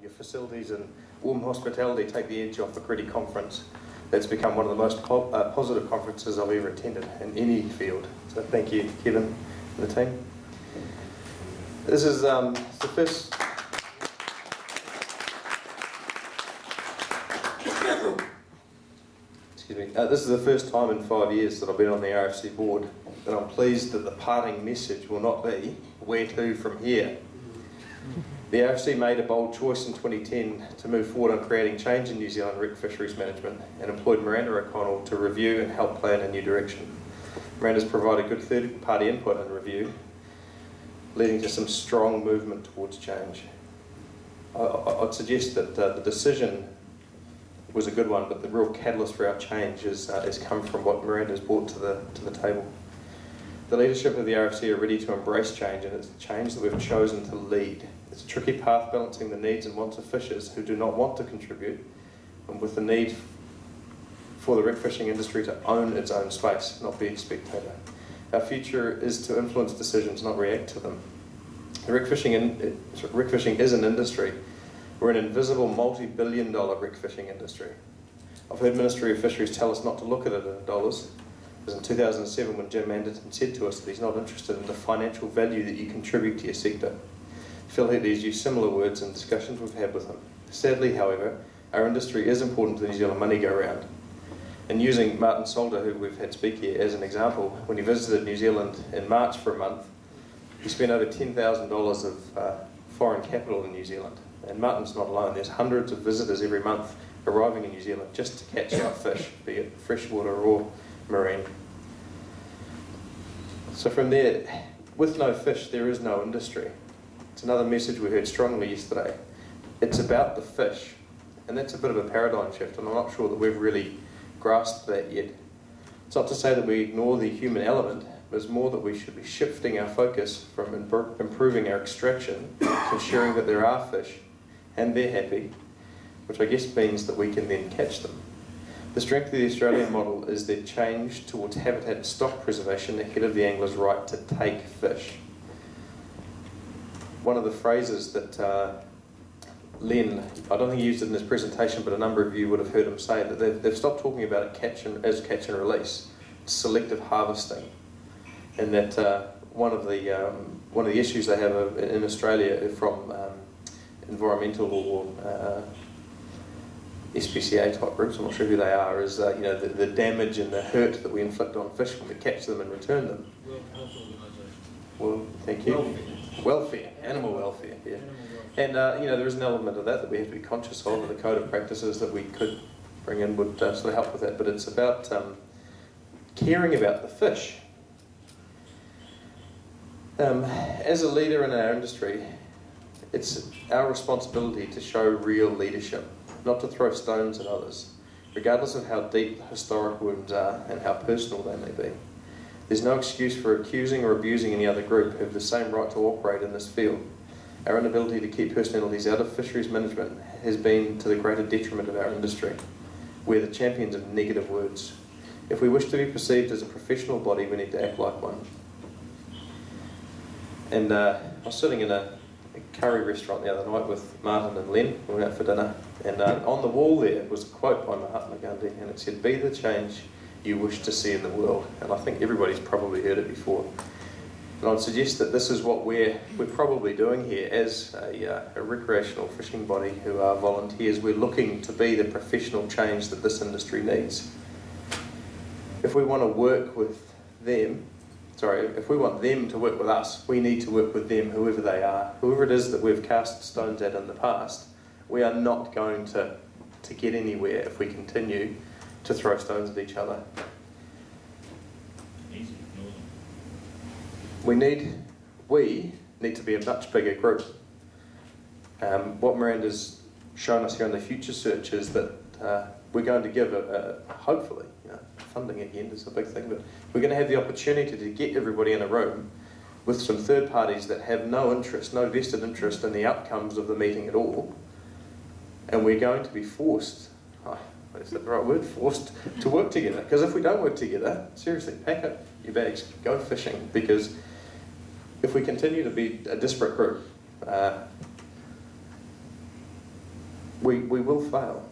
your facilities and warm hospitality take the edge off the Crete conference. That's become one of the most positive conferences I've ever attended in any field. So thank you, Kevin and the team. This is the first... Excuse me. This is the first time in 5 years that I've been on the RFC board, and I'm pleased that the parting message will not be, where to from here? The RFC made a bold choice in 2010 to move forward on creating change in New Zealand wreck fisheries management and employed Miranda O'Connell to review and help plan a new direction. Miranda's provided good third-party input and review, leading to some strong movement towards change. I'd suggest that the decision was a good one, but the real catalyst for our change has come from what Miranda's brought to the table. The leadership of the RFC are ready to embrace change, and it's a change that we've chosen to lead. It's a tricky path balancing the needs and wants of fishers who do not want to contribute, and with the need for the wreck fishing industry to own its own space, not be a spectator. Our future is to influence decisions, not react to them. Wreck fishing is an industry. We're an invisible multi-billion-dollar wreck fishing industry. I've heard Ministry of Fisheries tell us not to look at it in dollars. It was in 2007 when Jim Anderton said to us that he's not interested in the financial value that you contribute to your sector. Phil Heatley's used similar words in discussions we've had with him. Sadly, however, our industry is important to the New Zealand money go round. And using Martin Solder, who we've had speak here, as an example, when he visited New Zealand in March for a month, he spent over $10,000 of foreign capital in New Zealand. And Martin's not alone. There's hundreds of visitors every month arriving in New Zealand just to catch our fish, be it freshwater or marine. So from there, with no fish, there is no industry. It's another message we heard strongly yesterday. It's about the fish, and that's a bit of a paradigm shift, and I'm not sure that we've really grasped that yet. It's not to say that we ignore the human element, but it's more that we should be shifting our focus from improving our extraction to ensuring that there are fish, and they're happy, which I guess means that we can then catch them. The strength of the Australian model is their change towards habitat and stock preservation ahead of the angler's right to take fish. One of the phrases that Len, I don't think he used it in his presentation, but a number of you would have heard him say that they've stopped talking about it as catch and release, selective harvesting, and that one of the issues they have in Australia from environmental or SPCA type groups, I'm not sure who they are, is the damage and the hurt that we inflict on fish when we catch them and return them. World Health Organisation. Well, thank you. Welfare, animal welfare, yeah. And there is an element of that we have to be conscious of, and the code of practices that we could bring in would sort of help with that. But it's about caring about the fish. As a leader in our industry, it's our responsibility to show real leadership, not to throw stones at others, regardless of how deep the historic wounds are and how personal they may be. There's no excuse for accusing or abusing any other group who have the same right to operate in this field. Our inability to keep personalities out of fisheries management has been to the greater detriment of our industry. We're the champions of negative words. If we wish to be perceived as a professional body, we need to act like one. And I was sitting in a curry restaurant the other night with Martin and Len. We went out for dinner, and on the wall there was a quote by Mahatma Gandhi, and it said, "Be the change you wish to see in the world." And I think everybody's probably heard it before. And I'd suggest that this is what we're probably doing here as a recreational fishing body who are volunteers. We're looking to be the professional change that this industry needs. If we want to work with them, if we want them to work with us, we need to work with them, whoever they are. Whoever it is that we've cast stones at in the past, we are not going to get anywhere if we continue to throw stones at each other. We need to be a much bigger group. What Miranda's shown us here on the Future Search is that we're going to give, hopefully, funding at the end is a big thing, but we're going to have the opportunity to get everybody in a room with some third parties that have no vested interest in the outcomes of the meeting at all, and we're going to be forced, is that the right word, forced to work together. Because if we don't work together, seriously, pack up your bags, go fishing, because if we continue to be a disparate group, we will fail.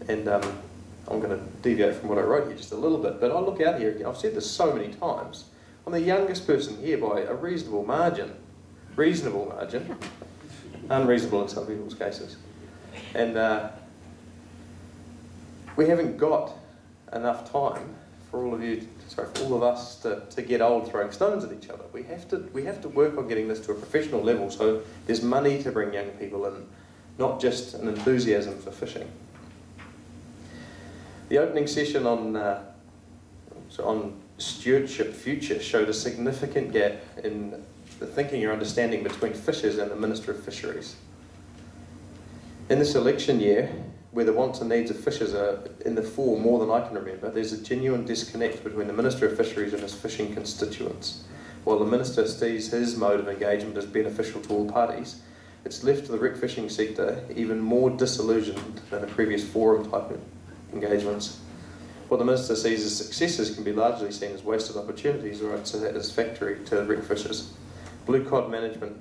And I'm going to deviate from what I wrote here just a little bit, but I look out here again. I've said this so many times. I'm the youngest person here by a reasonable margin. Reasonable margin. Unreasonable in some people's cases. And we haven't got enough time for all of you, sorry, for all of us to get old throwing stones at each other. We have to work on getting this to a professional level so there's money to bring young people in, not just an enthusiasm for fishing. The opening session on Stewardship Future showed a significant gap in the thinking or understanding between fishers and the Minister of Fisheries. In this election year, where the wants and needs of fishers are in the fore more than I can remember, there's a genuine disconnect between the Minister of Fisheries and his fishing constituents. While the Minister sees his mode of engagement as beneficial to all parties, it's left the rec fishing sector even more disillusioned than the previous forum type of engagements. What the Minister sees as successes can be largely seen as wasted opportunities or unsatisfactory to rec fishers. Blue cod management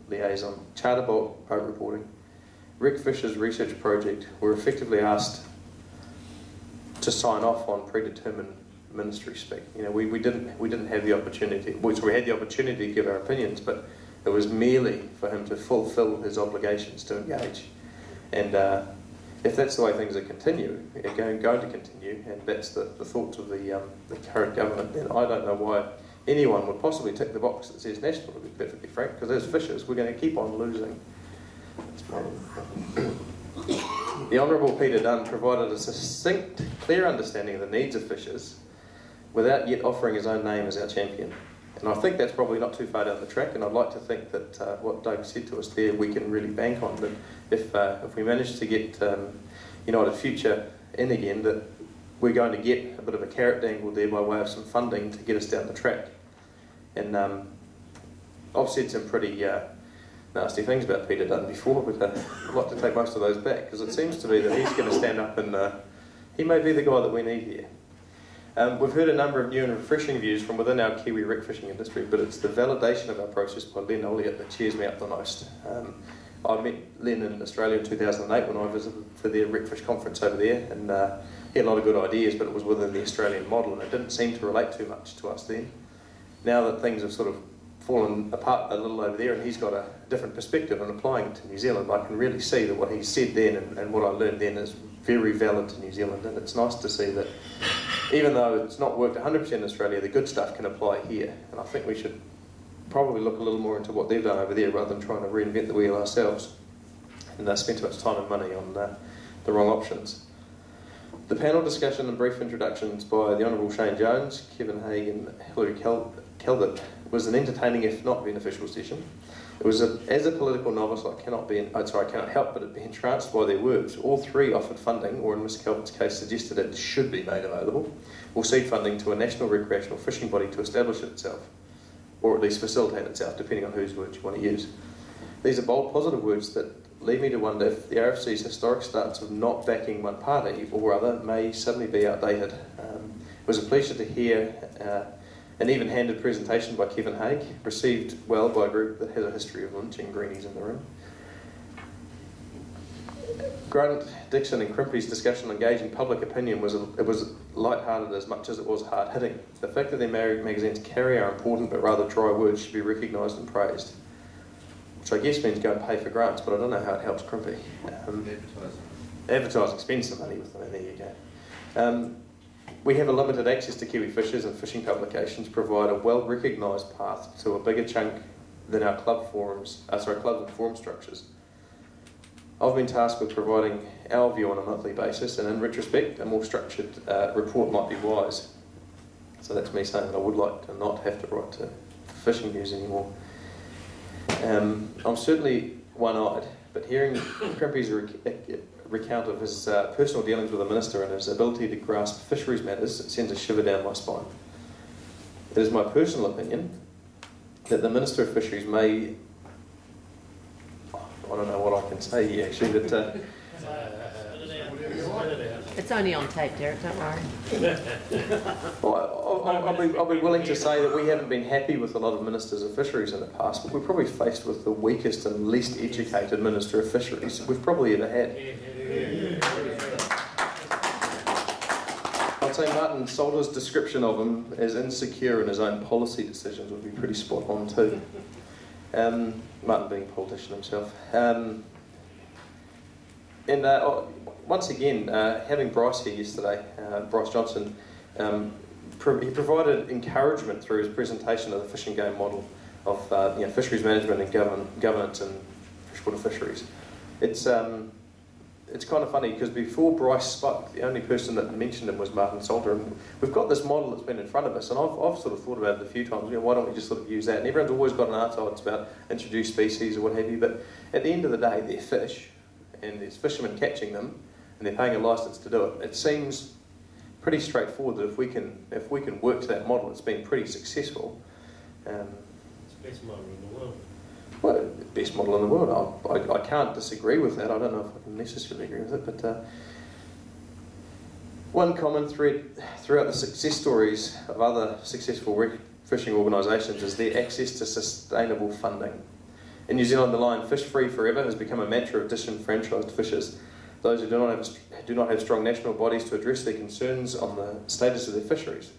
liaison, charter boat reporting, rec fishers research project were effectively asked to sign off on predetermined ministry speak. You know, we didn't have the opportunity. So we had the opportunity to give our opinions, but it was merely for him to fulfil his obligations to engage. And if that's the way things are going to continue, and that's the thoughts of the current government, then I don't know why anyone would possibly tick the box that says national, to be perfectly frank, because as fishers, we're going to keep on losing. The Honourable Peter Dunn provided a succinct, clear understanding of the needs of fishers without yet offering his own name as our champion. And I think that's probably not too far down the track, and I'd like to think that what Doug said to us there we can really bank on. But if we manage to get United Future in again, that we're going to get a bit of a carrot dangled there by way of some funding to get us down the track. And I've said some pretty nasty things about Peter Dunn before, but I'd like to take most of those back, because it seems to be that he's going to stand up and he may be the guy that we need here. We've heard a number of new and refreshing views from within our Kiwi rec fishing industry, but it's the validation of our process by Len Elliott that cheers me up the most. I met Len in Australia in 2008 when I visited for their rec fish conference over there, and he had a lot of good ideas, but it was within the Australian model, and it didn't seem to relate too much to us then. Now that things have sort of fallen apart a little over there, and he's got a different perspective and applying it to New Zealand, I can really see that what he said then and what I learned then is very valid to New Zealand, and it's nice to see that even though it's not worked 100% in Australia, the good stuff can apply here. And I think we should probably look a little more into what they've done over there rather than trying to reinvent the wheel ourselves and spend too much time and money on the wrong options. The panel discussion and brief introductions by the Honourable Shane Jones, Kevin Haig and Hilary Calvert was an entertaining if not beneficial session. It was as a political novice, I cannot help but be entranced by their words. All three offered funding, or in Ms Calvert's case suggested it should be made available, or seed funding to a national recreational fishing body to establish itself, or at least facilitate itself, depending on whose words you want to use. These are bold, positive words that lead me to wonder if the RFC's historic stance of not backing one party or other may suddenly be outdated. It was a pleasure to hear an even-handed presentation by Kevin Haig, received well by a group that has a history of lynching greenies in the room. Grant, Dixon and Crimpy's discussion on engaging public opinion was light-hearted as much as it was hard-hitting. The fact that their magazines carry our important but rather dry words should be recognised and praised, which I guess means go and pay for grants, but I don't know how it helps Crimpy. Advertising, spend some money with them, and there you go. We have a limited access to Kiwi fishers, and fishing publications provide a well-recognised path to a bigger chunk than our clubs and forum structures. I've been tasked with providing our view on a monthly basis, and in retrospect, a more structured report might be wise. So that's me saying that I would like to not have to write to fishing news anymore. I'm certainly one-eyed, but hearing Crimpy's recount of his personal dealings with the Minister and his ability to grasp fisheries matters sends a shiver down my spine. It is my personal opinion that the Minister of Fisheries may... I don't know what I can say here actually, but... It's only on tape, Derrick, don't worry. Well, I'll be willing to say that we haven't been happy with a lot of ministers of fisheries in the past, but we're probably faced with the weakest and least educated minister of fisheries we've probably ever had. I'd say Martin Salter's description of him as insecure in his own policy decisions would be pretty spot on too. Martin being a politician himself. Once again, having Bryce here yesterday, Bryce Johnson, he provided encouragement through his presentation of the fishing game model of fisheries management and governance and freshwater fisheries. It's kind of funny because before Bryce spoke, the only person that mentioned him was Martin Salter. And we've got this model that's been in front of us, and I've sort of thought about it a few times. Why don't we just sort of use that? And everyone's always got an answer. It's about introduced species or what have you. But at the end of the day, they're fish, and there's fishermen catching them, and they're paying a licence to do it. It seems pretty straightforward that if we can work to that model, it's been pretty successful. It's the best model in the world. Well, the best model in the world. I can't disagree with that. I don't know if I can necessarily agree with it, but one common thread throughout the success stories of other successful fishing organisations is their access to sustainable funding. In New Zealand, the line "fish free forever" has become a mantra of disenfranchised fishers, those who do not have strong national bodies to address their concerns on the status of their fisheries.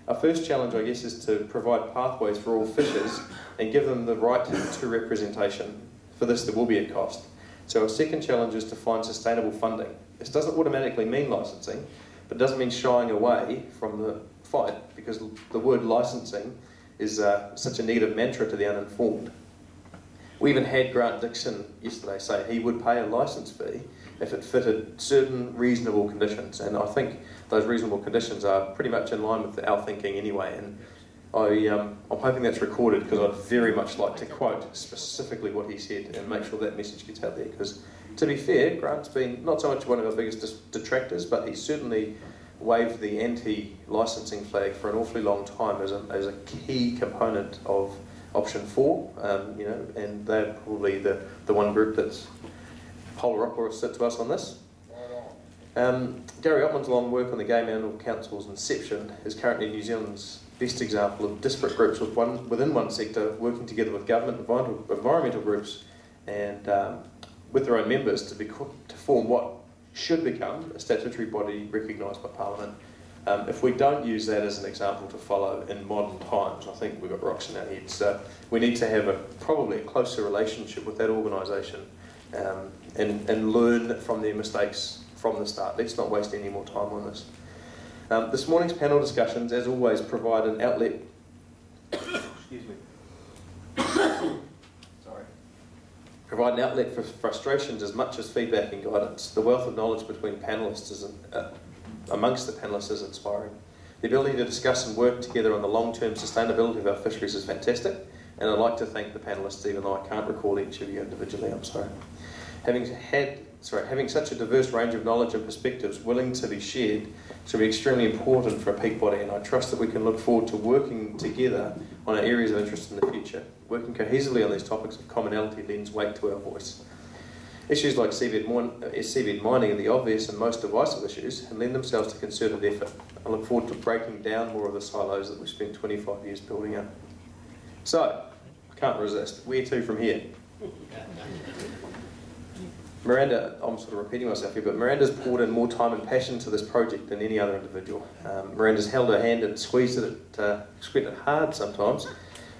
Our first challenge, I guess, is to provide pathways for all fishers and give them the right to representation. For this, there will be a cost. So our second challenge is to find sustainable funding. This doesn't automatically mean licensing, but it doesn't mean shying away from the fight, because the word licensing is such a negative mantra to the uninformed. We even had Grant Dixon yesterday say he would pay a licence fee if it fitted certain reasonable conditions, and I think those reasonable conditions are pretty much in line with our thinking anyway, and I'm hoping that's recorded, because I'd very much like to quote specifically what he said and make sure that message gets out there, because to be fair, Grant's been not so much one of our biggest detractors, but he's certainly waved the anti-licensing flag for an awfully long time as a key component of option 4, and they're probably the one group that's polar opposite to us on this. Gary Ottman's long work on the Game Animal Council's inception is currently New Zealand's best example of disparate groups within one sector working together with government, environmental groups, and with their own members to form what should become a statutory body recognised by Parliament. If we don't use that as an example to follow in modern times, I think we've got rocks in our heads. So we need to have probably a closer relationship with that organisation and learn from their mistakes from the start. Let's not waste any more time on this. This morning's panel discussions, as always, provide an outlet. Excuse me. Sorry. Provide an outlet for frustrations as much as feedback and guidance. The wealth of knowledge between panellists amongst the panellists is inspiring. The ability to discuss and work together on the long-term sustainability of our fisheries is fantastic, and I'd like to thank the panellists, even though I can't recall each of you individually. I'm sorry. Having such a diverse range of knowledge and perspectives willing to be shared should be extremely important for a peak body, and I trust that we can look forward to working together on our areas of interest in the future. Working cohesively on these topics of commonality lends weight to our voice. Issues like seabed mining are the obvious and most divisive issues and lend themselves to concerted effort. I look forward to breaking down more of the silos that we've spent 25 years building up. So, I can't resist. Where to from here? Miranda, I'm sort of repeating myself here, but Miranda's poured in more time and passion to this project than any other individual. Miranda's held her hand and squeezed it hard sometimes,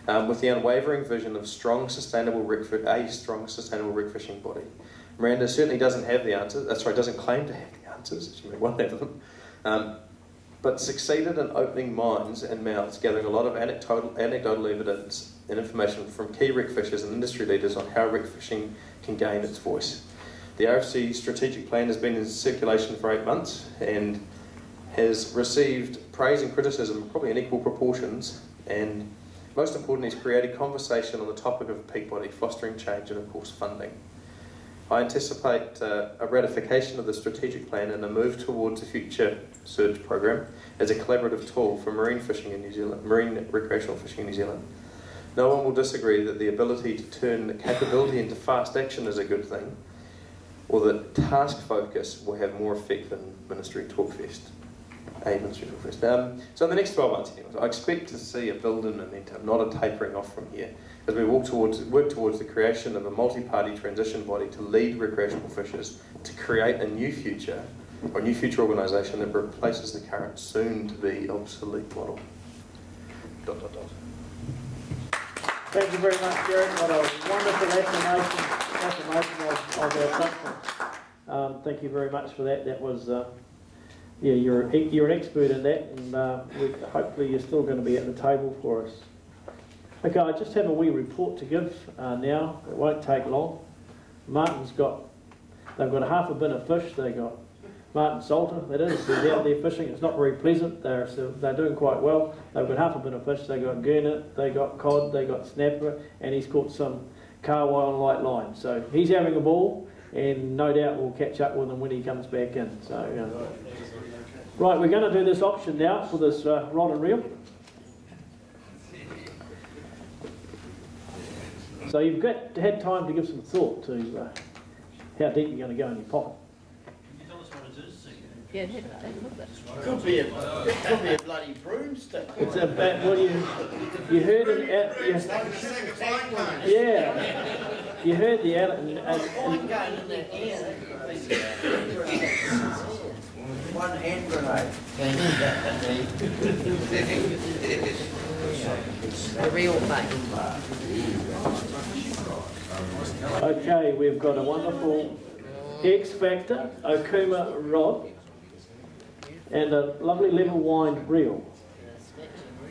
with the unwavering vision of a strong, sustainable wreck fishing body. Miranda certainly doesn't have the answers, doesn't claim to have the answers, she may well have them, but succeeded in opening minds and mouths, gathering a lot of anecdotal evidence and information from key wreck fishers and industry leaders on how wreck fishing can gain its voice. The RFC strategic plan has been in circulation for 8 months and has received praise and criticism probably in equal proportions, and most importantly, it's created conversation on the topic of peak body, fostering change and of course funding. I anticipate a ratification of the strategic plan and a move towards a future surge program as a collaborative tool for marine recreational fishing in New Zealand. No one will disagree that the ability to turn capability into fast action is a good thing, or that task focus will have more effect than ministry talkfest. Avon Central first. So in the next 12 months anyways, I expect to see a build-in momentum, not a tapering off from here, as we work towards the creation of a multi-party transition body to lead recreational fishers to create a new future, or a new future organisation that replaces the current soon-to-be obsolete model. ... Thank you very much, Derrick. What a wonderful affirmation of our platform. Thank you very much for that. That was, yeah, you're an expert in that, and hopefully you're still going to be at the table for us. Okay, I just have a wee report to give now. It won't take long. They've got a half a bin of fish. They got Martin Salter, that is, they're out there fishing. It's not very pleasant. They're doing quite well. They've got half a bin of fish. They got gurnet, they got cod, they got snapper, and he's caught some carwai on light line. So he's having a ball, and no doubt we'll catch up with him when he comes back in. So right, we're going to do this option now for this rod and reel. So you've had time to give some thought to how deep you're going to go in your pocket. Yeah, Could be a bloody broomstick. It's a bit, well, you heard it at, yeah, you heard the One hand grenade. the real thing. Okay, we've got a wonderful X Factor Okuma rod and a lovely level wind reel.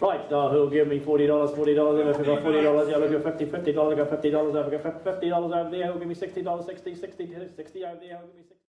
Right, who'll give me $40, $40, if I've got $40, yeah, I'll go $50, $50, I'll go $50, I've got $50 over there, who'll give me $60, $60 over there, who'll give me $60.